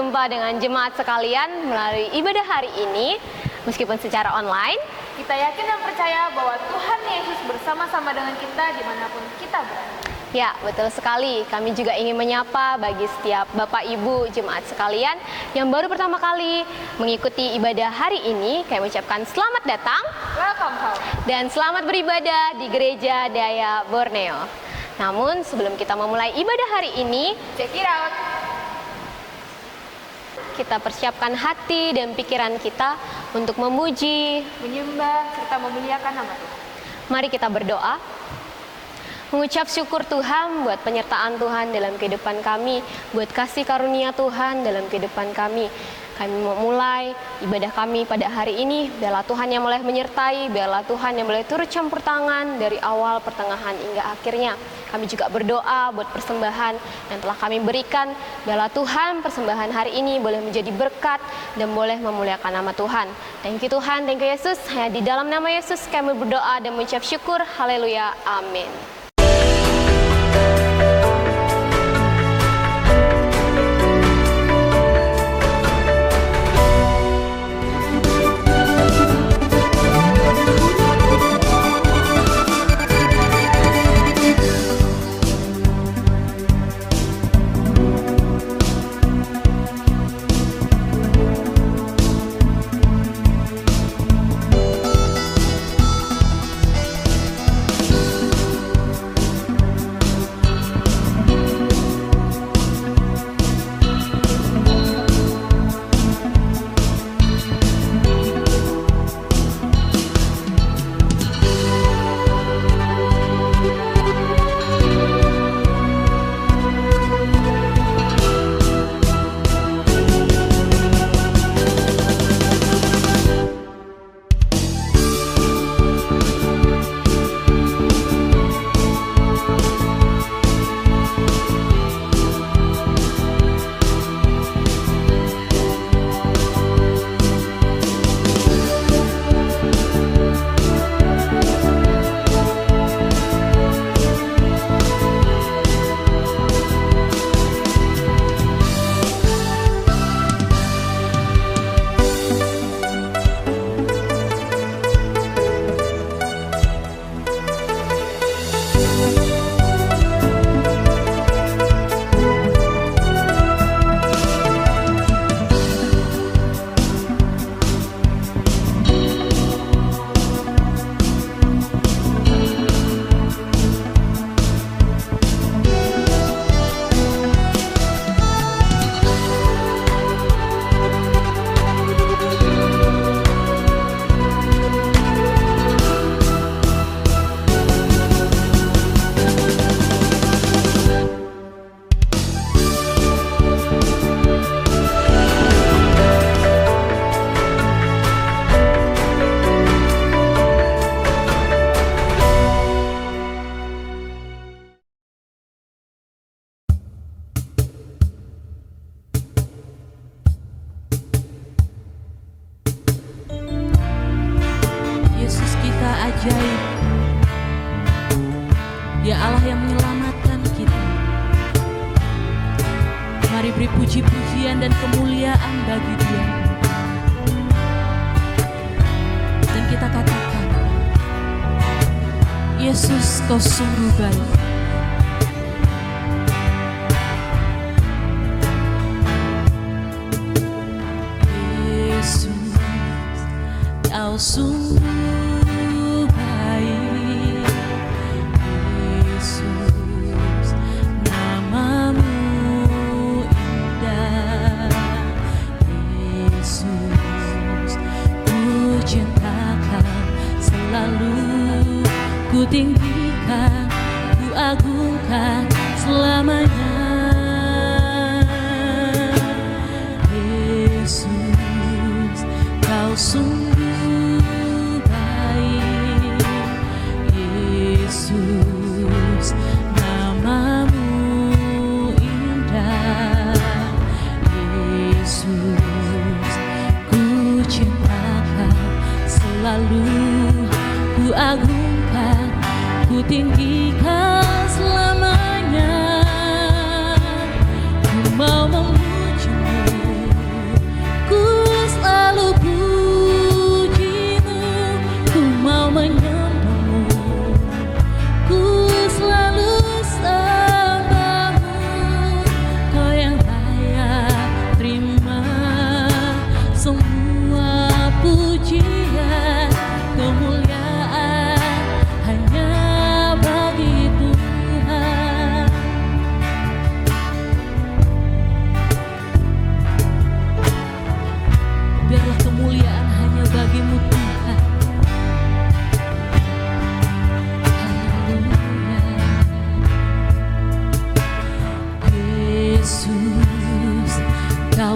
berjumpa dengan jemaat sekalian melalui ibadah hari ini, meskipun secara online. Kita yakin dan percaya bahwa Tuhan Yesus bersama-sama dengan kita dimanapun kita berada. Ya, betul sekali. Kami juga ingin menyapa bagi setiap Bapak Ibu jemaat sekalian yang baru pertama kali mengikuti ibadah hari ini. Kami ucapkan selamat datang. Welcome home. Dan selamat beribadah di Gereja Daya Borneo. Namun sebelum kita memulai ibadah hari ini, Check it out. kita persiapkan hati dan pikiran kita untuk memuji. Menyembah serta memuliakan nama Tuhan. Mari kita berdoa. Mengucap syukur Tuhan buat penyertaan Tuhan dalam kehidupan kami, buat kasih karunia Tuhan dalam kehidupan kami. Kami mau mulai ibadah kami pada hari ini, biarlah Tuhan yang mulai menyertai, biarlah Tuhan yang mulai turut campur tangan dari awal, pertengahan hingga akhirnya. Kami juga berdoa buat persembahan yang telah kami berikan, biarlah Tuhan persembahan hari ini boleh menjadi berkat dan boleh memuliakan nama Tuhan. Thank you Tuhan, thank you Yesus. Hanya di dalam nama Yesus kami berdoa dan mengucap syukur. Haleluya, amin. ajaib. Dia Allah yang menyelamatkan kita. Mari beri puji-pujian dan kemuliaan bagi Dia. Dan kita katakan, Yesus, Kau sungguh baik. Yesus, Kau sungguh baik. Yesus, namamu indah. Yesus, ku cinta Kau selalu, ku tinggikan, ku agungkan selamanya. Yesus, Kau sungguh baik. Yesus, namamu indah. Yesus, ku cinta Kau selalu, ku agungkan, ku tinggikan selamanya. Ku mau memuji-Mu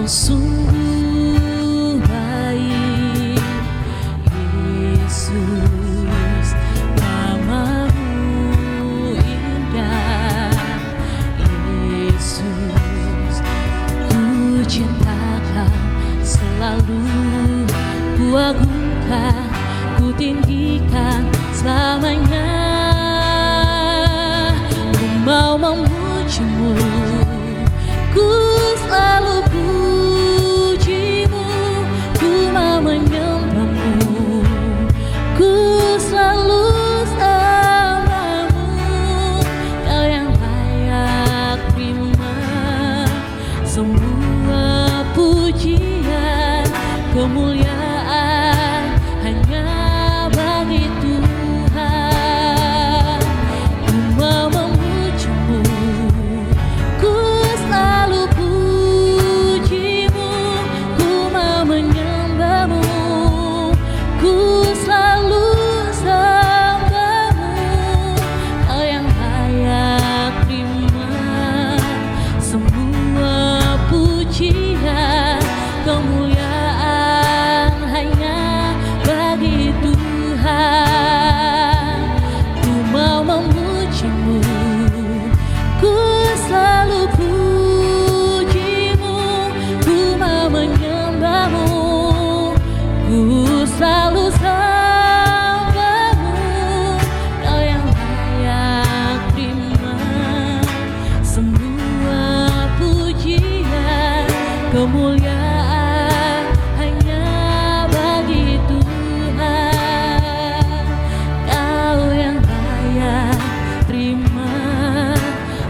sungguh baik, Yesus, namamu indah, Yesus, ku cinta Kau selalu, ku agungkan, ku tinggikan selamanya. Ku mau memujimu, ku selalu pujimu, ku mau menyembahmu, ku selalu sembahmu. Kau yang layak terima semua pujian, kemuliaan hanya bagi Tuhan. Ku mau memujimu, ku selalu pujimu, ku mau menyembahmu, ku selalu sembahmu. Kau yang layak terima semua pujian, kemuliaan hanya bagi Tuhan. Ku mau memujimu, ku selalu pujimu, ku mau menyembahmu, ku selalu sembahmu. Kau yang layak terima semua pujian, kemuliaan hanya bagi Tuhan. Kau yang layak terima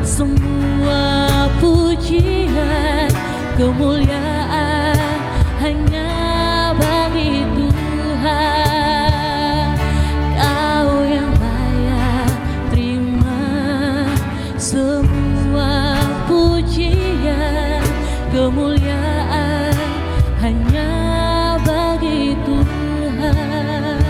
semua pujian, kemuliaan hanya bagi Tuhan. Kau yang layak terima semua pujian, kemuliaan hanya bagi Tuhan.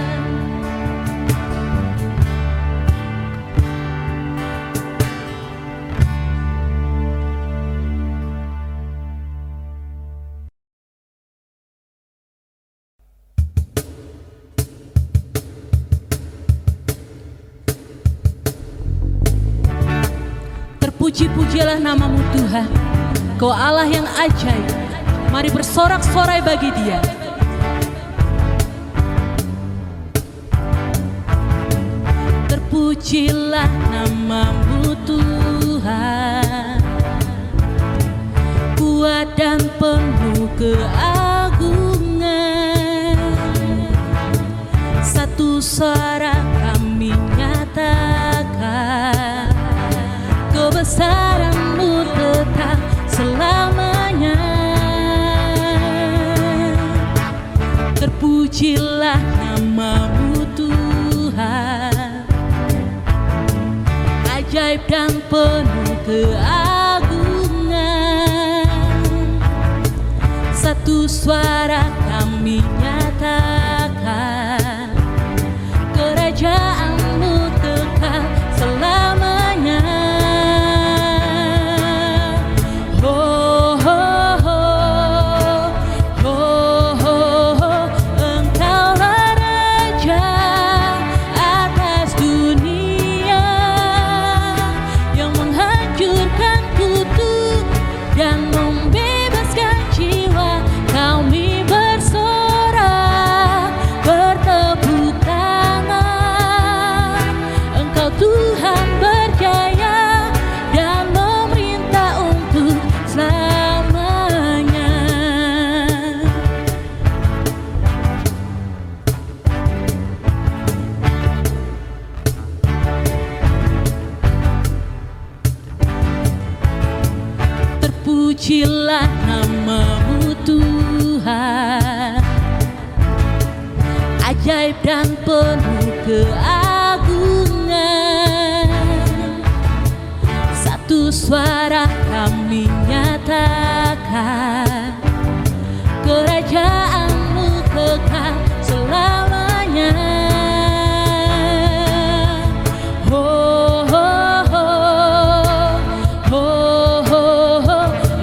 Terpuji-pujilah namamu Tuhan, Kau Allah yang ajaib. Mari bersorak-sorai bagi Dia. Terpujilah namamu Tuhan, kuat dan penuh keagungan. Satu suara kami nyatakan, kebesaran-Mu tetap selamanya. Terpujilah namamu Tuhan, ajaib dan penuh keagungan. Satu suara kami nyatakan, kerajaan-Mu kekal selamanya. Terpujilah namamu Tuhan, ajaib dan penuh keagungan. Satu suara kami nyatakan, kerajaan-Mu kekal selamanya.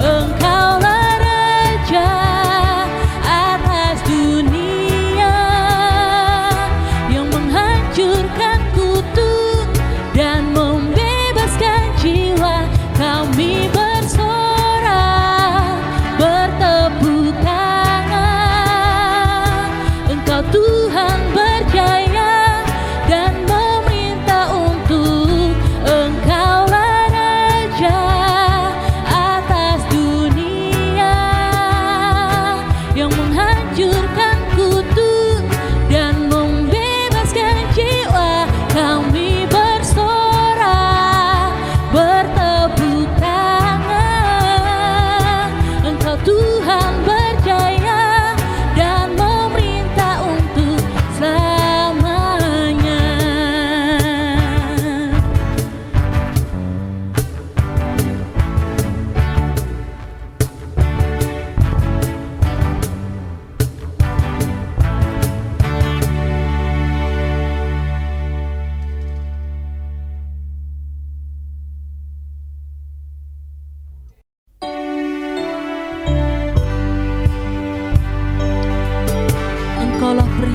Engkaulah Raja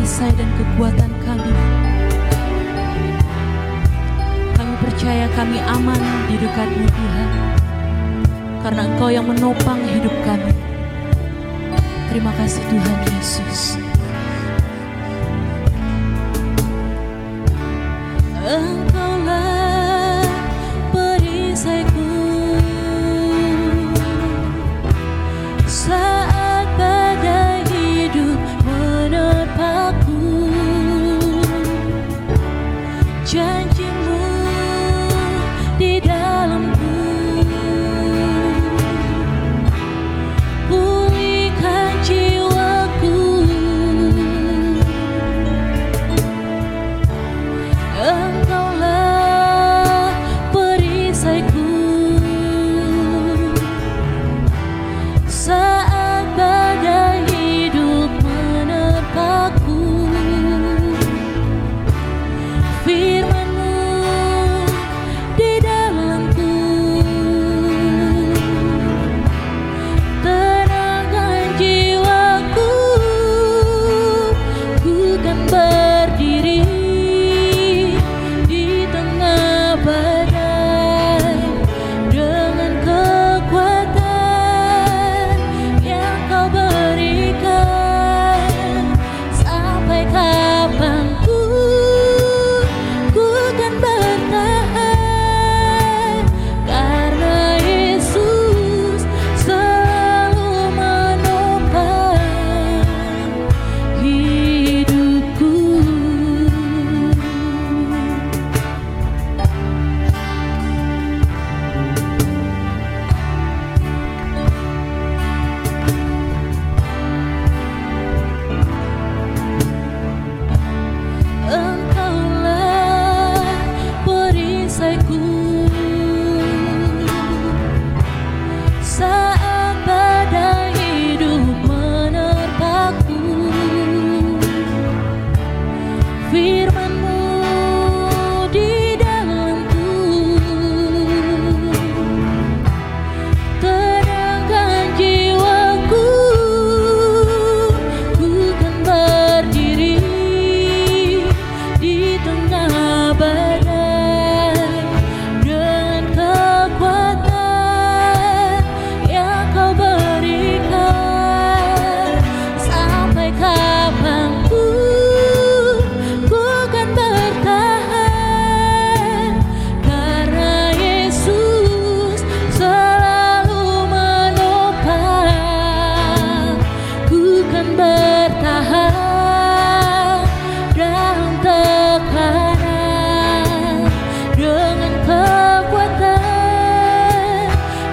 perisai dan kekuatan kami. Kami percaya kami aman di dekat-Mu Tuhan, karena Engkau yang menopang hidup kami. Terima kasih Tuhan Yesus. Engkaulah perisaiku saat badai hidup menerpaku. Janji-Mu di dalamku, pulihkan jiwaku. Engkaulah perisaiku saat badai hidup menerpaku. Firman-Mu di dalamku, tenangkan jiwaku. Ku kan berdiri di tengah badai dengan kekuatan yang Kau berikan. Sampai kapanpun ku kan bertahan, karena Yesus selalu menopang hidupku. Engkaulah perisaiku saat badai hidup menerpaku. Firman-Mu di dalamku, tenangkan jiwaku. Ku kan berdiri di tengah badai dengan kekuatan yang Kau berikan. Sampai kapanpun ku kan bertahan, karena Yesus selalu menopang. Ku kan bertahan dalam tekanan dengan kekuatan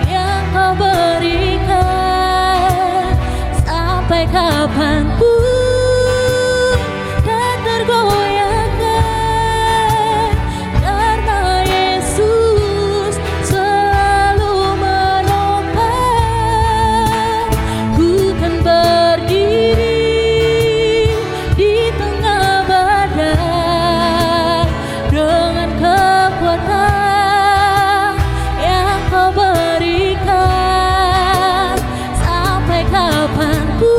yang Kau berikan. Sampai kapanpun tak tergoyahkan, karena Yesus selalu menopang. Ku kan berdiri di tengah badai dengan kekuatan yang Kau berikan. Sampai kapanpun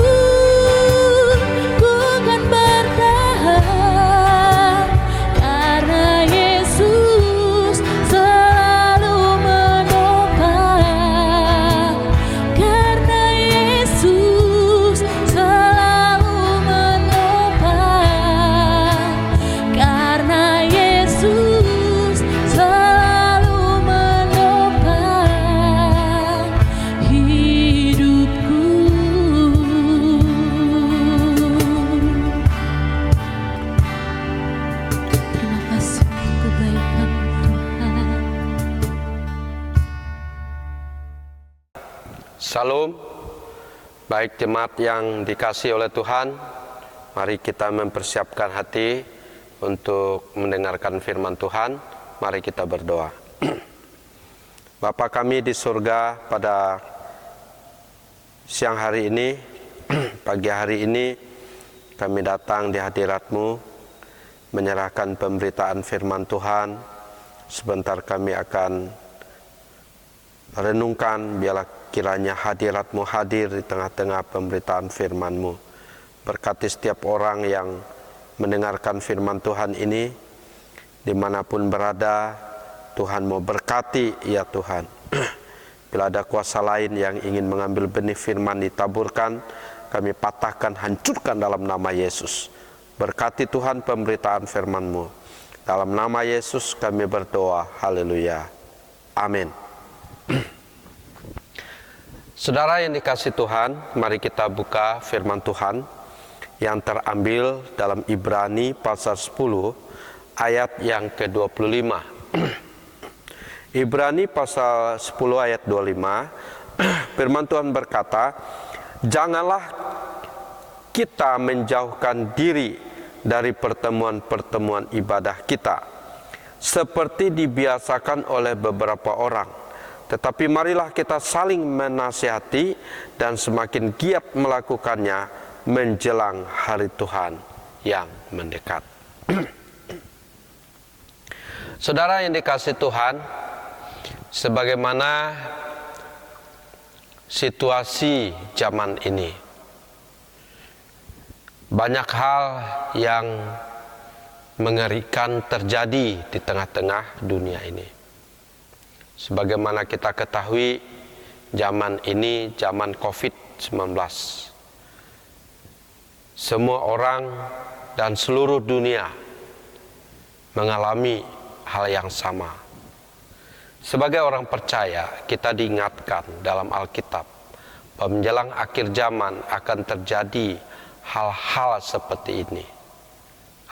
ku kan bertahan, karena Yesus selalu menopang. Karena Yesus selalu menopang. Karena Yesus selalu menopang hidupku. Terima kasih untuk kebaikan Tuhan. Salam, baik jemaat yang dikasihi oleh Tuhan, mari kita mempersiapkan hati untuk mendengarkan firman Tuhan. Mari kita berdoa. Bapa kami di surga, pada siang hari ini, pagi hari ini, kami datang di hadirat-Mu, menyerahkan pemberitaan firman Tuhan. Sebentar kami akan renungkan, biarlah kiranya hadirat-Mu hadir di tengah-tengah pemberitaan firman-Mu. Berkati setiap orang yang mendengarkan firman Tuhan ini. Dimanapun berada, Tuhan mau berkati ya Tuhan. Bila ada kuasa lain yang ingin mengambil benih firman ditaburkan, kami patahkan, hancurkan dalam nama Yesus. Berkati Tuhan pemberitaan firman-Mu. Dalam nama Yesus kami berdoa. Haleluya. Amin. Saudara yang dikasihi Tuhan, mari kita buka firman Tuhan yang terambil dalam Ibrani pasal 10 ayat yang ke-25. Ibrani pasal 10 ayat 25, firman Tuhan berkata, janganlah kita menjauhkan diri dari pertemuan-pertemuan ibadah kita, seperti dibiasakan oleh beberapa orang. Tetapi marilah kita saling menasihati dan semakin giat melakukannya menjelang hari Tuhan yang mendekat. Saudara yang dikasihi Tuhan, sebagaimana situasi zaman ini, banyak hal yang mengerikan terjadi di tengah-tengah dunia ini. Sebagaimana kita ketahui, zaman ini zaman COVID-19. Semua orang dan seluruh dunia mengalami hal yang sama. Sebagai orang percaya, kita diingatkan dalam Alkitab bahwa menjelang akhir zaman akan terjadi hal-hal seperti ini.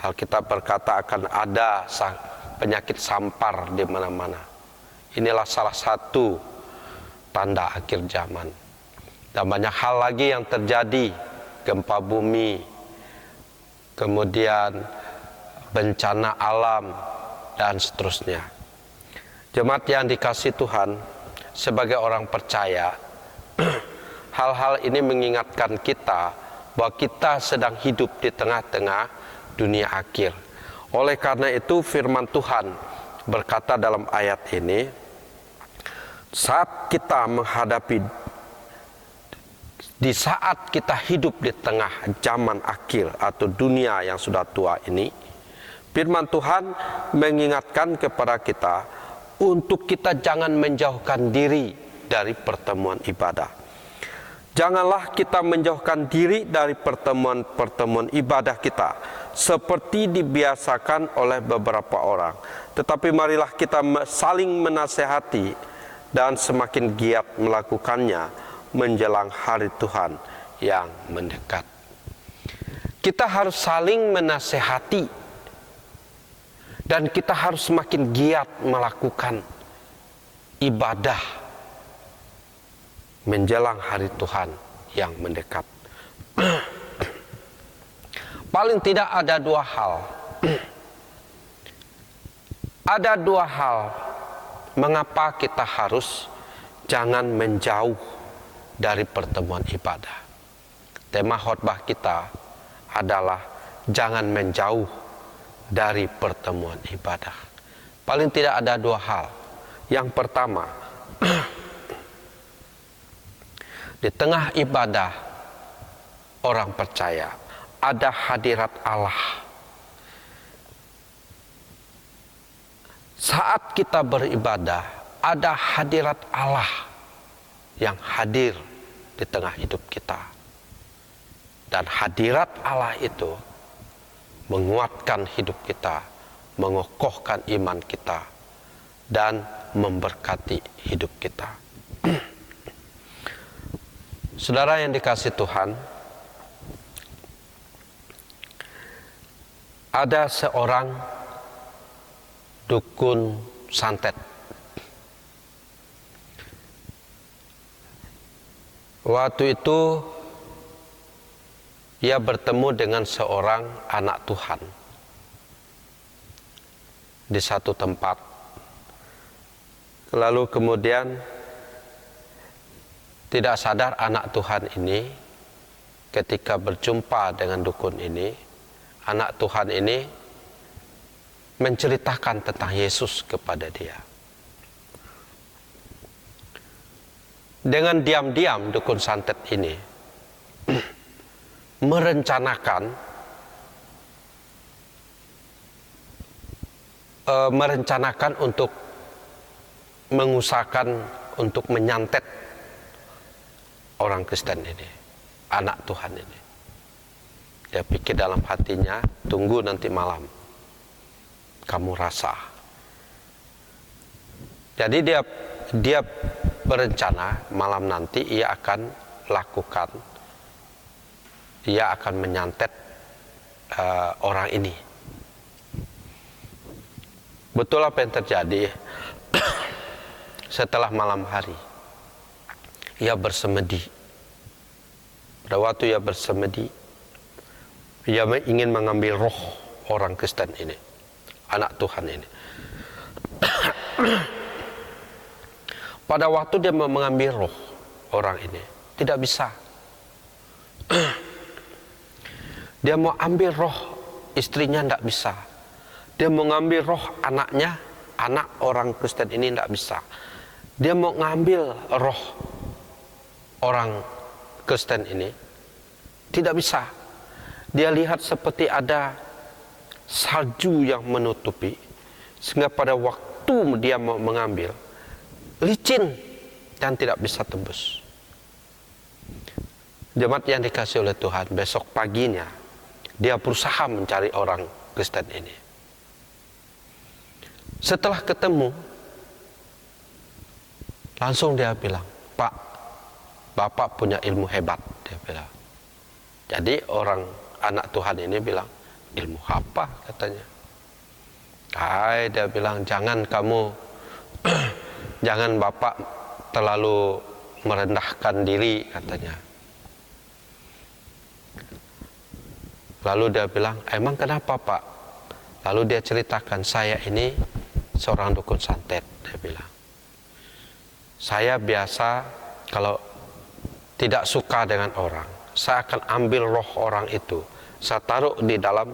Alkitab berkata akan ada penyakit sampar di mana-mana. Inilah salah satu tanda akhir zaman. Dan banyak hal lagi yang terjadi, gempa bumi, kemudian bencana alam, dan seterusnya. Jemaat yang dikasihi Tuhan, sebagai orang percaya, hal-hal ini mengingatkan kita bahwa kita sedang hidup di tengah-tengah dunia akhir. Oleh karena itu firman Tuhan berkata dalam ayat ini, di saat kita hidup di tengah zaman akhir atau dunia yang sudah tua ini, firman Tuhan mengingatkan kepada kita untuk kita jangan menjauhkan diri dari pertemuan ibadah. Janganlah kita menjauhkan diri dari pertemuan-pertemuan ibadah kita seperti dibiasakan oleh beberapa orang. Tetapi marilah kita saling menasehati dan semakin giat melakukannya menjelang hari Tuhan yang mendekat. Kita harus saling menasehati dan kita harus semakin giat melakukan ibadah menjelang hari Tuhan yang mendekat. Paling tidak ada dua hal. Ada dua hal mengapa kita harus jangan menjauh dari pertemuan ibadah. Tema khotbah kita adalah jangan menjauh dari pertemuan ibadah. Paling tidak ada dua hal. Yang pertama, di tengah ibadah orang percaya ada hadirat Allah. Saat kita beribadah ada hadirat Allah yang hadir di tengah hidup kita. Dan hadirat Allah itu menguatkan hidup kita, mengokohkan iman kita, dan memberkati hidup kita. Saudara yang dikasihi Tuhan, ada seorang dukun santet. Waktu itu ia bertemu dengan seorang anak Tuhan di satu tempat. Lalu kemudian tidak sadar anak Tuhan ini ketika berjumpa dengan dukun ini, anak Tuhan ini menceritakan tentang Yesus kepada dia. Dengan diam-diam dukun santet ini merencanakan merencanakan untuk mengusahakan untuk menyantet orang Kristen ini, anak Tuhan ini. Dia pikir dalam hatinya, tunggu nanti malam, kamu rasa. Jadi dia berencana malam nanti ia akan lakukan, ia akan menyantet orang ini. Betul apa yang terjadi? Setelah malam hari, ia bersemedi. Pada waktu ia bersemedi, ia ingin mengambil roh orang Kristen ini, anak Tuhan ini. Pada waktu dia mau mengambil roh orang ini, tidak bisa. Dia mau ambil roh istrinya, tidak bisa. Dia mau ngambil roh anaknya, anak orang Kristen ini tidak bisa. Dia mau ngambil roh orang Kristen ini, tidak bisa. Dia lihat seperti ada salju yang menutupi, sehingga pada waktu dia mau mengambil, licin dan tidak bisa tembus. Jemaat yang dikasihi oleh Tuhan, besok paginya dia berusaha mencari orang Kristen ini. Setelah ketemu, langsung dia bilang, "Pak, Bapak punya ilmu hebat," dia bilang. Jadi orang anak Tuhan ini bilang, "Ilmu apa?" katanya. Dia bilang, "Jangan kamu, jangan Bapak terlalu merendahkan diri," katanya. Lalu dia bilang, "Emang kenapa, Pak?" Lalu dia ceritakan, "Saya ini seorang dukun santet," dia bilang. "Saya biasa kalau tidak suka dengan orang, saya akan ambil roh orang itu, saya taruh di dalam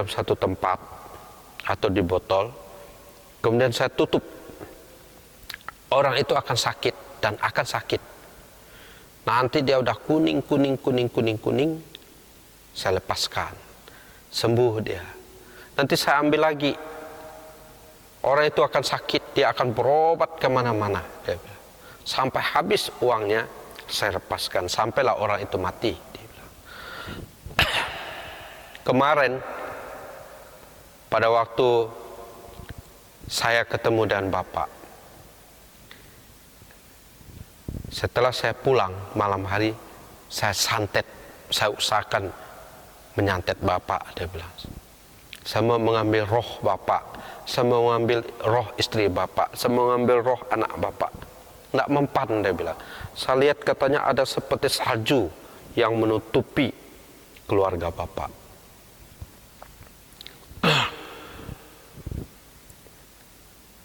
satu tempat atau di botol, kemudian saya tutup. Orang itu akan sakit dan akan sakit. Nanti dia udah kuning, saya lepaskan, sembuh dia. Nanti saya ambil lagi, orang itu akan sakit, dia akan berobat kemana-mana, dia bilang. Sampai habis uangnya, saya lepaskan, sampailah orang itu mati," dia bilang. Kemarin, pada waktu saya ketemu dengan Bapak, setelah saya pulang malam hari, saya santet, saya usahakan menyantet Bapak, dia bilang. Saya mau mengambil roh Bapak, saya mau mengambil roh istri Bapak, saya mau mengambil roh anak Bapak. Tidak mempan, dia bilang. Saya lihat katanya ada seperti salju yang menutupi keluarga Bapak.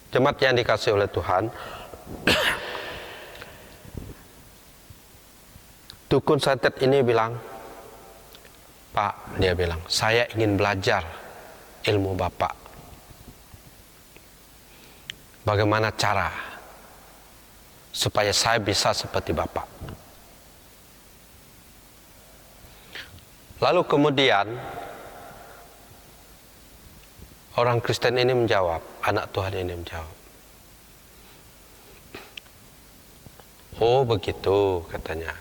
Jemaat yang dikasihi oleh Tuhan, dukun santet ini bilang, "Pak," dia bilang, "saya ingin belajar ilmu Bapak. Bagaimana cara supaya saya bisa seperti Bapak?" Lalu kemudian orang Kristen ini menjawab, anak Tuhan ini menjawab, "Oh begitu," katanya.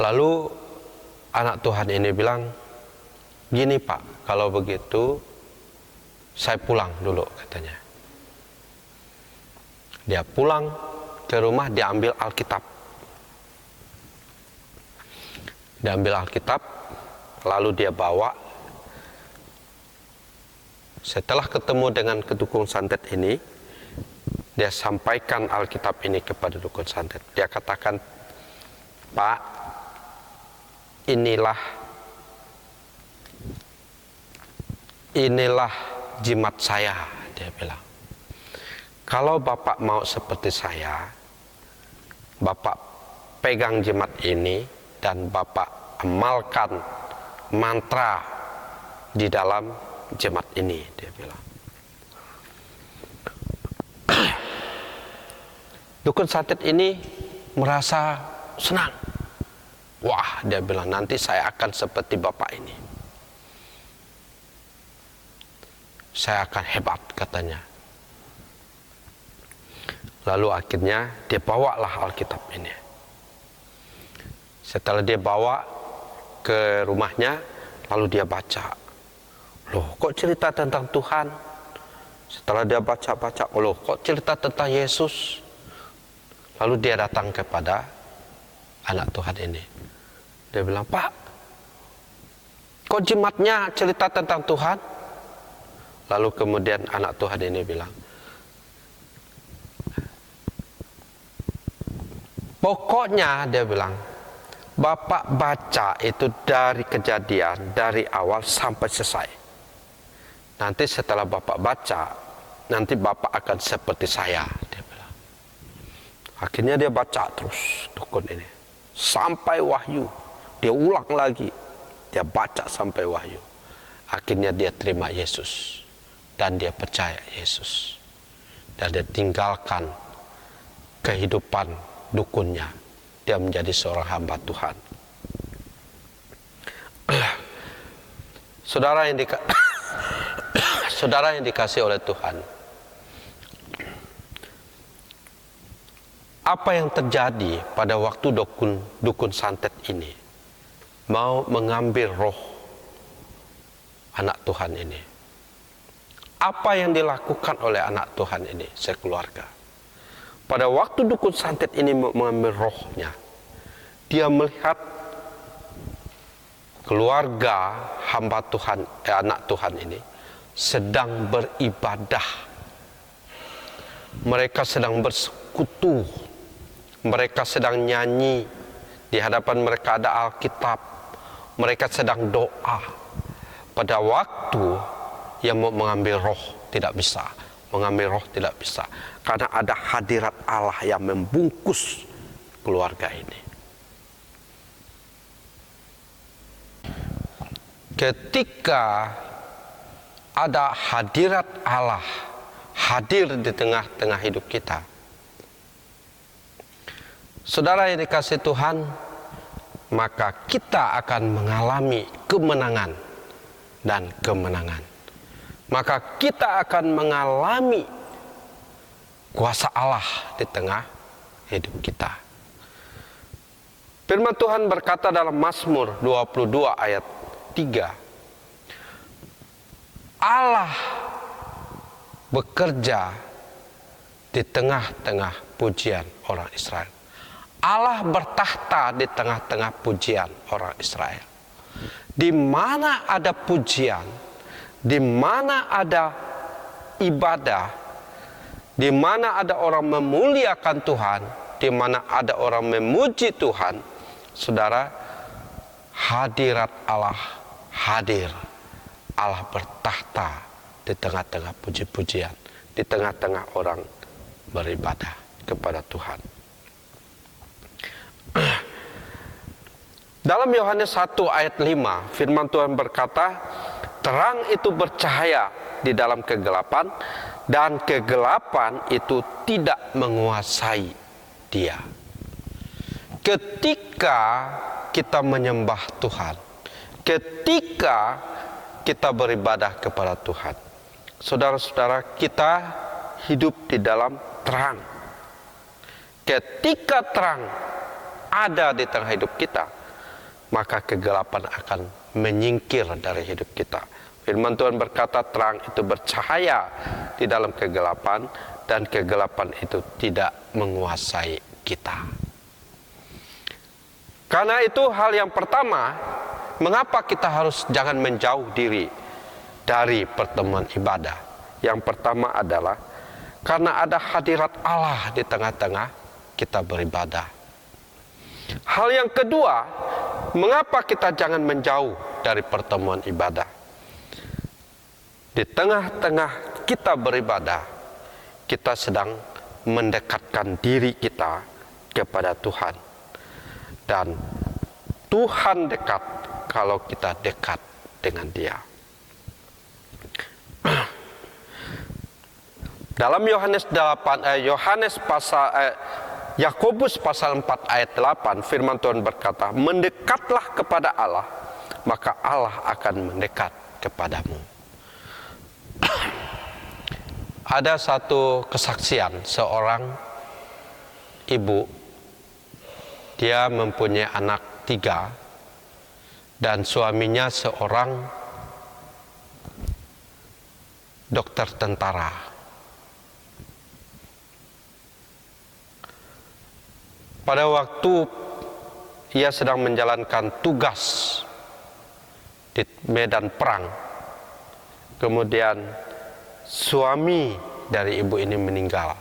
Lalu anak Tuhan ini bilang, "Gini Pak, kalau begitu saya pulang dulu," katanya. Dia pulang ke rumah, dia ambil Alkitab. Dia ambil Alkitab, lalu dia bawa. Setelah ketemu dengan dukun santet ini, dia sampaikan Alkitab ini kepada dukun santet. Dia katakan, "Pak, inilah jimat saya," dia bilang. "Kalau Bapak mau seperti saya, Bapak pegang jimat ini dan Bapak amalkan mantra di dalam jimat ini," dia bilang. Dukun santet ini merasa senang. Wah, dia bilang, nanti saya akan seperti Bapak ini. Saya akan hebat, katanya. Lalu akhirnya dia bawalah Alkitab ini. Setelah dia bawa ke rumahnya, lalu dia baca. Loh, kok cerita tentang Tuhan? Setelah dia baca-baca, loh, kok cerita tentang Yesus? Lalu dia datang kepada anak Tuhan ini. Dia bilang, Pak, kok jimatnya cerita tentang Tuhan? Lalu kemudian anak Tuhan ini bilang, pokoknya dia bilang, Bapak baca itu dari Kejadian, dari awal sampai selesai. Nanti setelah Bapak baca, nanti Bapak akan seperti saya, dia bilang. Akhirnya dia baca terus dukun ini, sampai Wahyu. Dia ulang lagi, dia baca sampai Wahyu. Akhirnya dia terima Yesus, dan dia percaya Yesus. Dan dia tinggalkan kehidupan dukunnya. Dia menjadi seorang hamba Tuhan. Saudara yang dikasihi oleh Tuhan, apa yang terjadi pada waktu dukun santet ini mau mengambil roh anak Tuhan ini? Apa yang dilakukan oleh anak Tuhan ini sekeluarga? Pada waktu dukun santet ini mengambil rohnya, dia melihat keluarga hamba Tuhan, anak Tuhan ini sedang beribadah. Mereka sedang bersekutu. Mereka sedang nyanyi. Di hadapan mereka ada Alkitab. Mereka sedang doa. Pada waktu yang mau mengambil roh tidak bisa. Mengambil roh tidak bisa. Karena ada hadirat Allah yang membungkus keluarga ini. Ketika ada hadirat Allah hadir di tengah-tengah hidup kita, saudara yang dikasihi Tuhan, maka kita akan mengalami kemenangan dan kemenangan. Maka kita akan mengalami kuasa Allah di tengah hidup kita. Firman Tuhan berkata dalam Mazmur 22 ayat 3, Allah bekerja di tengah-tengah pujian orang Israel. Allah bertahta di tengah-tengah pujian orang Israel. Di mana ada pujian, di mana ada ibadah, di mana ada orang memuliakan Tuhan, di mana ada orang memuji Tuhan, saudara, hadirat Allah hadir. Allah bertahta di tengah-tengah puji-pujian, di tengah-tengah orang beribadah kepada Tuhan. Dalam Yohanes 1 ayat 5, firman Tuhan berkata, terang itu bercahaya di dalam kegelapan, dan kegelapan itu tidak menguasai dia. Ketika kita menyembah Tuhan, ketika kita beribadah kepada Tuhan, saudara-saudara, kita hidup di dalam terang. Ketika terang ada di tengah hidup kita, maka kegelapan akan menyingkir dari hidup kita. Firman Tuhan berkata, terang itu bercahaya di dalam kegelapan, dan kegelapan itu tidak menguasai kita. Karena itu hal yang pertama, mengapa kita harus jangan menjauh diri dari pertemuan ibadah? Yang pertama adalah karena ada hadirat Allah di tengah-tengah kita beribadah. Hal yang kedua, mengapa kita jangan menjauh dari pertemuan ibadah? Di tengah-tengah kita beribadah, kita sedang mendekatkan diri kita kepada Tuhan. Dan Tuhan dekat kalau kita dekat dengan Dia. Dalam Yohanes Yakobus pasal 4 ayat 8 firman Tuhan berkata, mendekatlah kepada Allah, maka Allah akan mendekat kepadamu. Ada satu kesaksian seorang ibu, dia mempunyai anak 3 dan suaminya seorang dokter tentara. Pada waktu ia sedang menjalankan tugas di medan perang, kemudian suami dari ibu ini meninggal,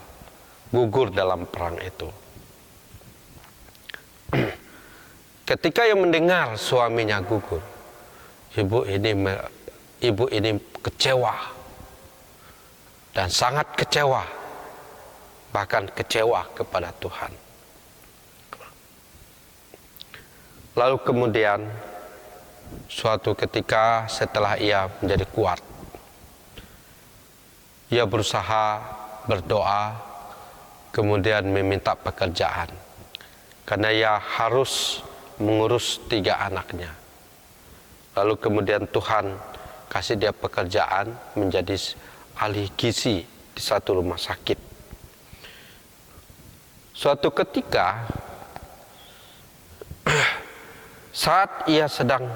gugur dalam perang itu. Ketika ia mendengar suaminya gugur, ibu ini kecewa dan sangat kecewa, bahkan kecewa kepada Tuhan. Lalu kemudian suatu ketika setelah ia menjadi kuat, ia berusaha berdoa, kemudian meminta pekerjaan, karena ia harus mengurus 3 anaknya. Lalu kemudian Tuhan kasih dia pekerjaan menjadi ahli gizi di satu rumah sakit. Suatu ketika saat ia sedang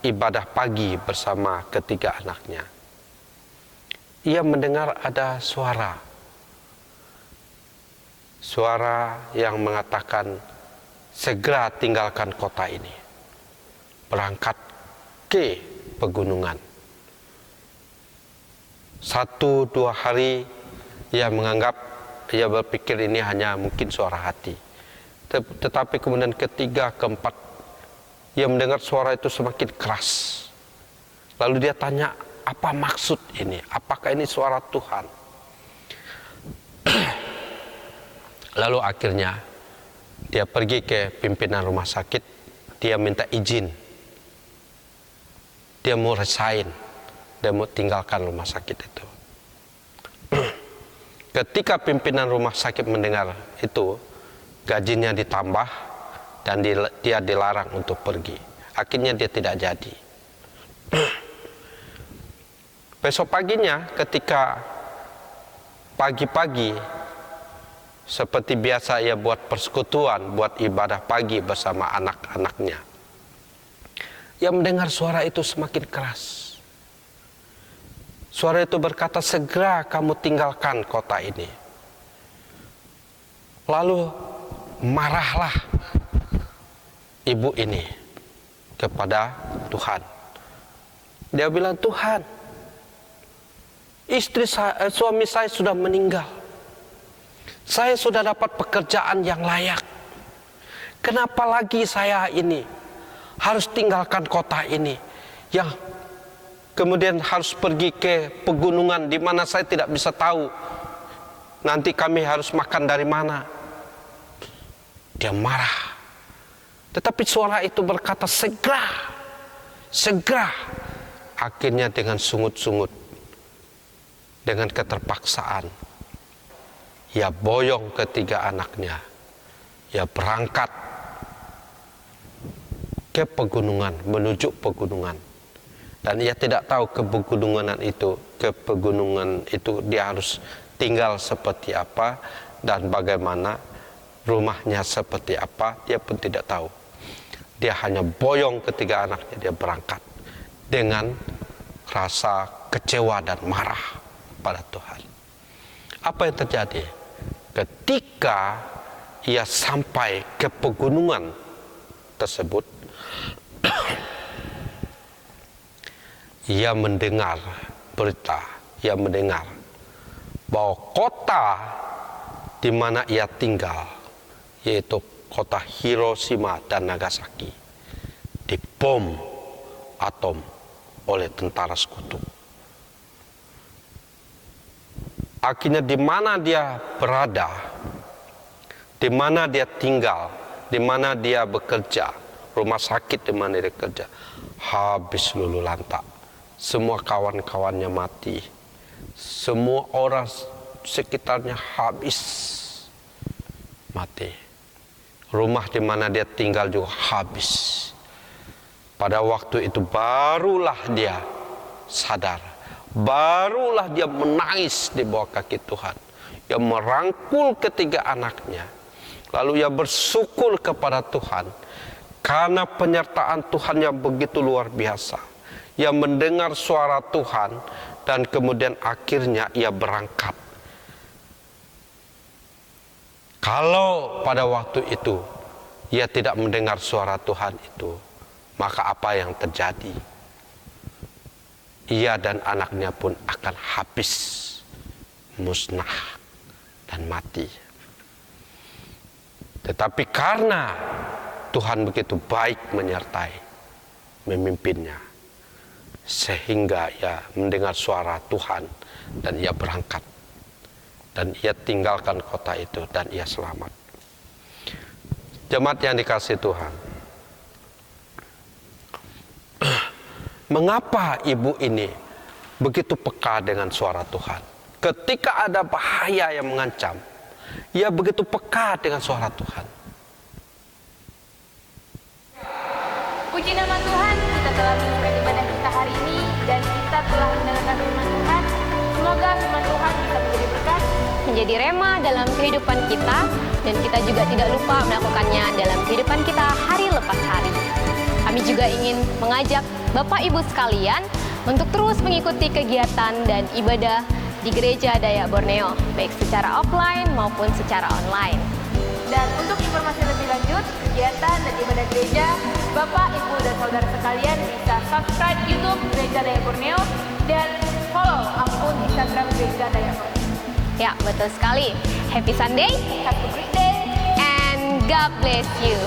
ibadah pagi bersama ketiga anaknya, ia mendengar ada suara yang mengatakan, segera tinggalkan kota ini, berangkat ke pegunungan. 1-2 hari ia berpikir ini hanya mungkin suara hati. Tetapi kemudian ketiga, keempat, ia mendengar suara itu semakin keras. Lalu dia tanya, apa maksud ini? Apakah ini suara Tuhan? Lalu akhirnya dia pergi ke pimpinan rumah sakit, dia minta izin. Dia mau resign, dia mau tinggalkan rumah sakit itu. Ketika pimpinan rumah sakit mendengar itu, gajinya ditambah dan dia dilarang untuk pergi. Akhirnya dia tidak jadi. Besok paginya ketika pagi-pagi seperti biasa ia buat persekutuan, buat ibadah pagi bersama anak-anaknya, ia mendengar suara itu semakin keras. Suara itu berkata, segera kamu tinggalkan kota ini. Lalu marahlah ibu ini kepada Tuhan. Dia bilang, Tuhan, suami saya sudah meninggal. Saya sudah dapat pekerjaan yang layak. Kenapa lagi saya ini harus tinggalkan kota ini, yang kemudian harus pergi ke pegunungan di mana saya tidak bisa tahu nanti kami harus makan dari mana. Dia marah. Tetapi suara itu berkata, segera, segera. Akhirnya dengan sungut-sungut, dengan keterpaksaan, ia boyong ketiga anaknya. Ia berangkat ke pegunungan, menuju pegunungan. Dan ia tidak tahu ke pegunungan itu dia harus tinggal seperti apa dan bagaimana, rumahnya seperti apa, dia pun tidak tahu. Dia hanya boyong ketiga anaknya, dia berangkat dengan rasa kecewa dan marah pada Tuhan. Apa yang terjadi? Ketika ia sampai ke pegunungan tersebut, ia mendengar berita, ia mendengar bahwa kota di mana ia tinggal, yaitu kota Hiroshima dan Nagasaki, dibom atom oleh tentara sekutu. Akhirnya di mana dia berada, di mana dia tinggal, di mana dia bekerja, rumah sakit di mana dia bekerja, habis lulu lantak. Semua kawan-kawannya mati. Semua orang sekitarnya habis mati. Rumah di mana dia tinggal juga habis. Pada waktu itu barulah dia sadar. Barulah dia menangis di bawah kaki Tuhan. Dia merangkul ketiga anaknya. Lalu ia bersyukur kepada Tuhan. Karena penyertaan Tuhan yang begitu luar biasa. Ia mendengar suara Tuhan. Dan kemudian akhirnya ia berangkat. Kalau pada waktu itu ia tidak mendengar suara Tuhan itu, maka apa yang terjadi? Ia dan anaknya pun akan habis, musnah, dan mati. Tetapi karena Tuhan begitu baik menyertai, memimpinnya, sehingga ia mendengar suara Tuhan dan ia berangkat. Dan ia tinggalkan kota itu dan ia selamat. Jemaat yang dikasihi Tuhan, mengapa ibu ini begitu peka dengan suara Tuhan? Ketika ada bahaya yang mengancam, ia begitu peka dengan suara Tuhan. Puji nama Tuhan, kita telah menyukai ibadah kita hari ini dan kita telah mendengarkan firman Tuhan. Semoga firman Tuhan bisa menjadi berkat, menjadi rema dalam kehidupan kita, dan kita juga tidak lupa melakukannya dalam kehidupan kita hari lepas hari. Kami juga ingin mengajak Bapak Ibu sekalian untuk terus mengikuti kegiatan dan ibadah di Gereja Dayak Borneo, baik secara offline maupun secara online. dan untuk informasi lebih lanjut, kegiatan dan ibadah gereja, Bapak, Ibu, dan Saudara sekalian bisa subscribe YouTube Gereja Dayak Borneo dan follow akun Instagram Gereja Dayak Borneo. Ya, betul sekali. Happy Sunday Have a great day. and God bless you.